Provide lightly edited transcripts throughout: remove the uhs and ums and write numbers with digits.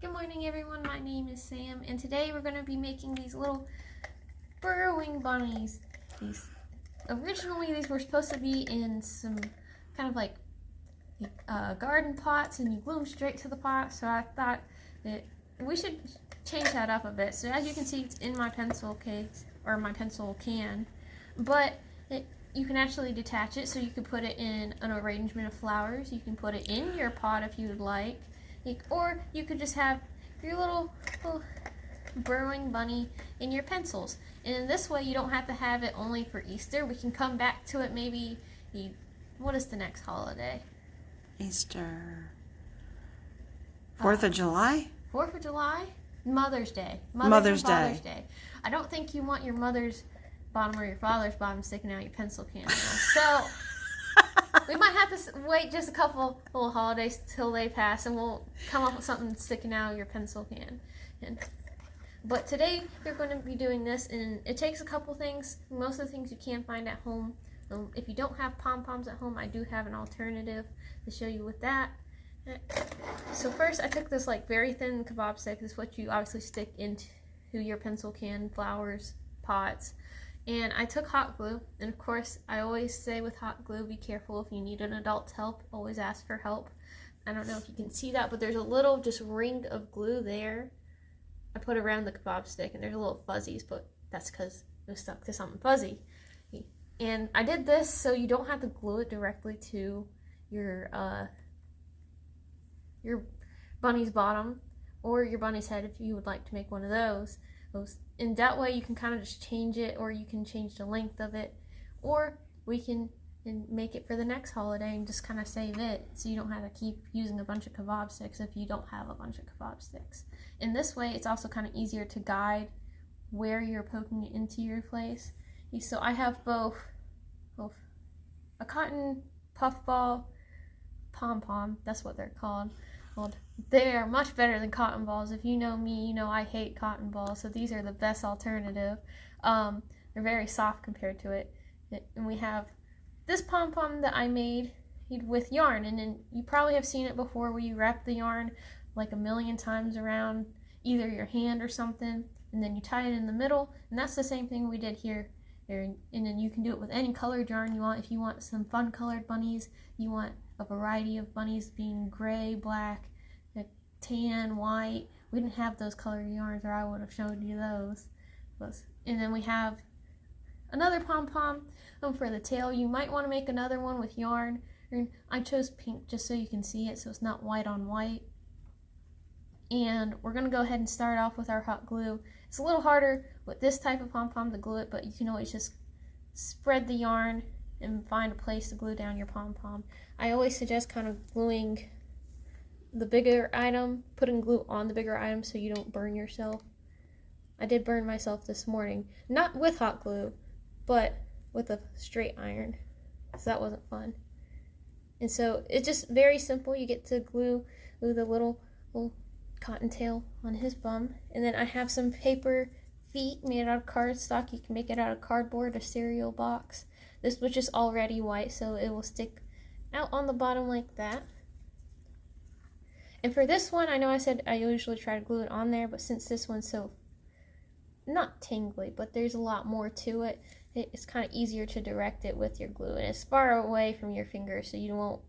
Good morning everyone, my name is Sam and today we're going to be making these little burrowing bunnies. Originally these were supposed to be in some kind of like garden pots and you glue them straight to the pot, so I thought that we should change that up a bit. So as you can see, it's in my pencil case, or my pencil can, but you can actually detach it so you can put it in an arrangement of flowers. You can put it in your pot if you would like. Or you could just have your little burrowing bunny in your pencils. And in this way, you don't have to have it only for Easter. We can come back to it maybe, what is the next holiday? Easter. 4th of July? 4th of July? Mother's Day. Mother's and Father's Day. I don't think you want your mother's bottom or your father's bottom sticking out your pencil can. So we might have to wait just a couple little holidays till they pass and we'll come up with something sticking out of your pencil can. But today we're going to be doing this, and it takes a couple things. Most of the things you can't find at home. If you don't have pom-poms at home, I do have an alternative to show you with that. So first I took this like very thin kebab stick. This is what you obviously stick into your pencil can, flowers, pots. And I took hot glue, and of course I always say with hot glue, be careful if you need an adult's help, always ask for help. I don't know if you can see that, but there's a little just ring of glue there. I put around the kebab stick and there's a little fuzzies, but that's because it was stuck to something fuzzy. And I did this so you don't have to glue it directly to your bunny's bottom or your bunny's head if you would like to make one of those. And that way you can kind of just change it, or you can change the length of it, or we can make it for the next holiday and just kind of save it so you don't have to keep using a bunch of kebab sticks if you don't have a bunch of kebab sticks. In this way it's also kind of easier to guide where you're poking it into your place. So I have both a cotton puffball pom-pom, that's what they're called. They are much better than cotton balls. If you know me, you know I hate cotton balls, so these are the best alternative. They're very soft compared to it. And we have this pom-pom that I made with yarn, and then you probably have seen it before where you wrap the yarn like a million times around either your hand or something, and then you tie it in the middle, and that's the same thing we did here. And then you can do it with any colored yarn you want. If you want some fun colored bunnies, you want a variety of bunnies being gray, black, tan, white. We didn't have those colored yarns or I would have showed you those. And then we have another pom-pom for the tail. You might want to make another one with yarn. I chose pink just so you can see it, so it's not white on white. And we're going to go ahead and start off with our hot glue. It's a little harder with this type of pom-pom to glue it, but you can always just spread the yarn and find a place to glue down your pom-pom. I always suggest kind of gluing the bigger item, putting glue on the bigger item so you don't burn yourself. I did burn myself this morning, not with hot glue, but with a straight iron, so that wasn't fun. And so it's just very simple. You get to glue the little cottontail on his bum, and then I have some paper feet made out of cardstock. You can make it out of cardboard, a cereal box. This which is already white, so it will stick out on the bottom like that. And for this one, I know I said I usually try to glue it on there, but since this one's so not tingly, but there's a lot more to it, it's kind of easier to direct it with your glue, and it's far away from your fingers, so you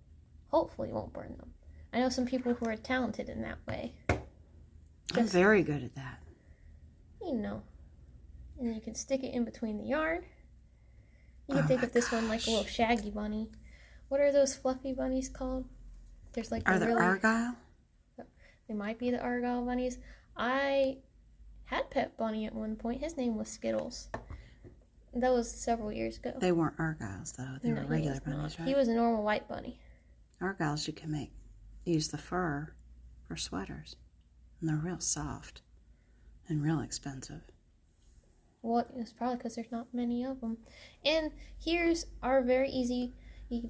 hopefully won't burn them. I know some people who are talented in that way. I'm very good at that. You know. And then you can stick it in between the yarn. You can think of this one like a little shaggy bunny. What are those fluffy bunnies called? There's like Are they Argyle? They might be the Argyle bunnies. I had Pet Bunny at one point. His name was Skittles. That was several years ago. They weren't Argyles though. They were regular bunnies, right? He was a normal white bunny. Argyles you can use the fur for sweaters. And they're real soft and real expensive. Well, it's probably because there's not many of them. And here's our very easy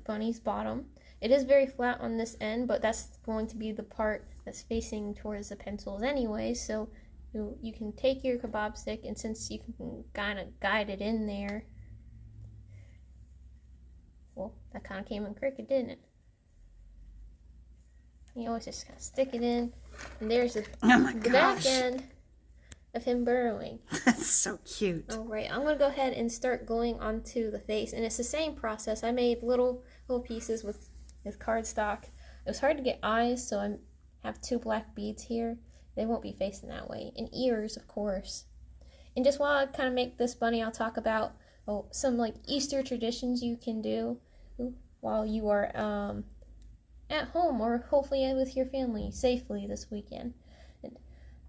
bunny's bottom. It is very flat on this end, but that's going to be the part that's facing towards the pencils anyway. So you can take your kebab stick, and since you can kind of guide it in there, well, that kind of came in crooked, didn't it? You always just kind of stick it in And there's Oh my the back gosh. end of him burrowing. That's so cute. All right, I'm gonna go ahead and start gluing onto the face, and it's the same process. I made little pieces with cardstock. It was hard to get eyes, so I have 2 black beads here. They won't be facing that way, and ears, of course. And just while I kind of make this bunny, I'll talk about some like Easter traditions you can do while you are at home, or hopefully with your family safely this weekend.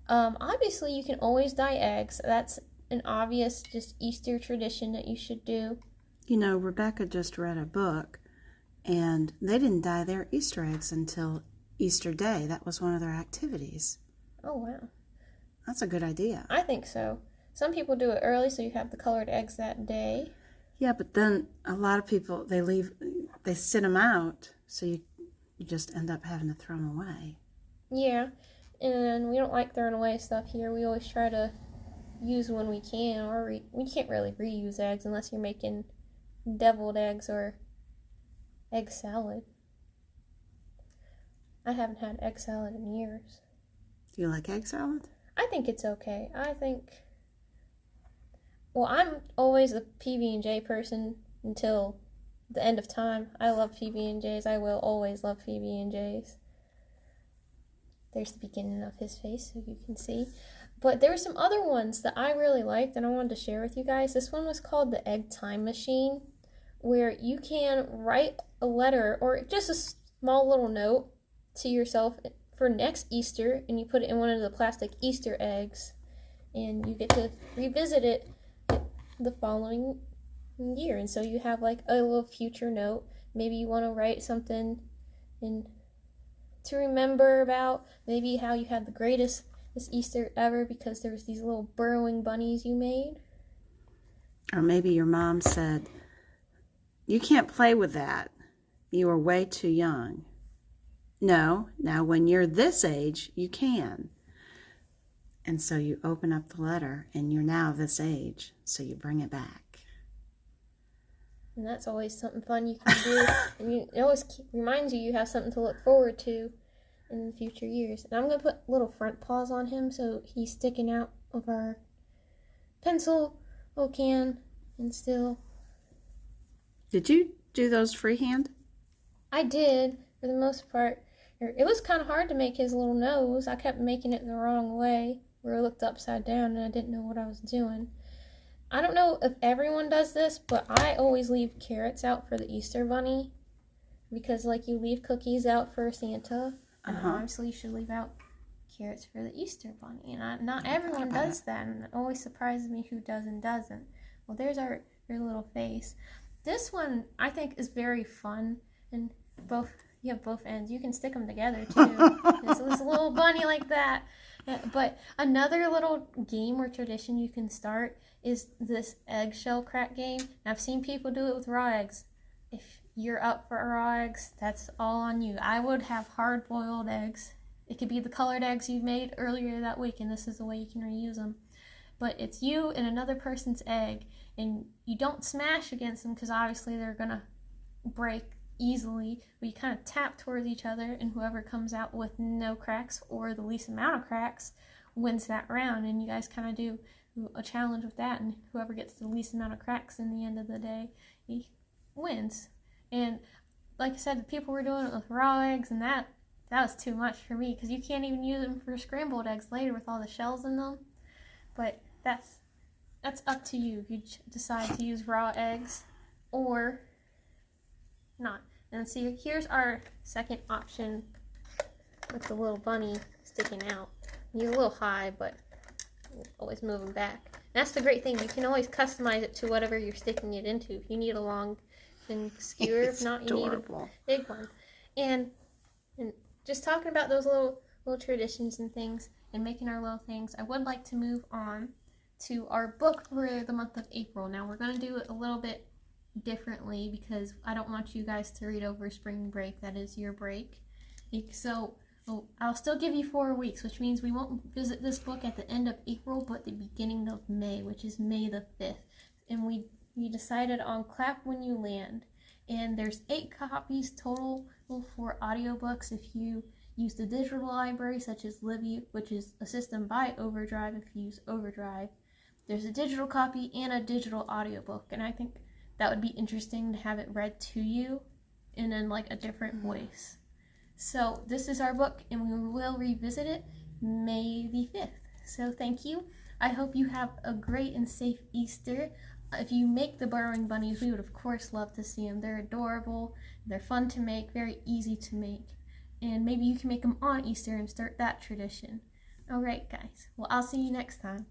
Obviously, you can always dye eggs. That's an obvious just Easter tradition that you should do. You know, Rebecca just read a book, and they didn't dye their Easter eggs until Easter Day. That was one of their activities. Oh, wow. That's a good idea. I think so. Some people do it early, so you have the colored eggs that day. Yeah, but then a lot of people, they sit them out, so you just end up having to throw them away. Yeah, and we don't like throwing away stuff here. We always try to use when we can, or we can't really reuse eggs unless you're making deviled eggs or egg salad. I haven't had egg salad in years. Do you like egg salad? I think it's okay. Well, I'm always a PB&J person until the end of time. I love PB&Js. I will always love PB&Js. There's the beginning of his face, so you can see. But there were some other ones that I really liked, and I wanted to share with you guys. This one was called the Egg Time Machine, where you can write a letter or just a small little note to yourself for next Easter, and you put it in one of the plastic Easter eggs, and you get to revisit it the following year. And so you have like a little future note. Maybe you want to write something to remember about, maybe how you had the greatest this Easter ever because there was these little burrowing bunnies you made. Or maybe your mom said, "You can't play with that. You are way too young." No, now when you're this age, you can. And so you open up the letter, and you're now this age, so you bring it back. And that's always something fun you can do. And it always reminds you have something to look forward to in the future years. And I'm going to put little front paws on him so he's sticking out of our pencil can and still. Did you do those freehand? I did, for the most part. It was kind of hard to make his little nose. I kept making it the wrong way, where it looked upside down, and I didn't know what I was doing. I don't know if everyone does this, but I always leave carrots out for the Easter bunny, because like you leave cookies out for Santa, and obviously you should leave out carrots for the Easter bunny. And not everyone does that, and it always surprises me who does and doesn't. Well, there's your little face. This one I think is very fun, and you have both ends. You can stick them together too. There's this little bunny like that. But another little game or tradition you can start is this eggshell crack game. And I've seen people do it with raw eggs. If you're up for raw eggs, that's all on you. I would have hard-boiled eggs. It could be the colored eggs you made earlier that week, and this is the way you can reuse them. But it's you and another person's egg, and you don't smash against them because obviously they're going to break easily, but you kind of tap towards each other, and whoever comes out with no cracks or the least amount of cracks wins that round. And you guys kind of do a challenge with that, and whoever gets the least amount of cracks in the end of the day, he wins. And like I said, the people were doing it with raw eggs, and that was too much for me because you can't even use them for scrambled eggs later with all the shells in them. But that's up to you. You decide to use raw eggs or not. And see, here's our second option with the little bunny sticking out. You're a little high, but always moving back. And that's the great thing. You can always customize it to whatever you're sticking it into. If you need a long thin skewer, if not, you need a big one. And just talking about those little traditions and things and making our little things, I would like to move on to our book for the month of April. Now, we're going to do it a little bit differently because I don't want you guys to read over spring break. That is your break. So I'll still give you 4 weeks, which means we won't visit this book at the end of April, but the beginning of May, which is May the 5th. And we decided on Clap When You Land. And there's 8 copies total for audiobooks if you use the digital library such as Libby, which is a system by Overdrive if you use Overdrive. There's a digital copy and a digital audiobook, and I think that would be interesting to have it read to you and in like a different voice. So this is our book, and we will revisit it May the 5th. So thank you. I hope you have a great and safe Easter. If you make the Burrowing Bunnies, we would of course love to see them. They're adorable, they're fun to make, very easy to make. And maybe you can make them on Easter and start that tradition. Alright guys, well I'll see you next time.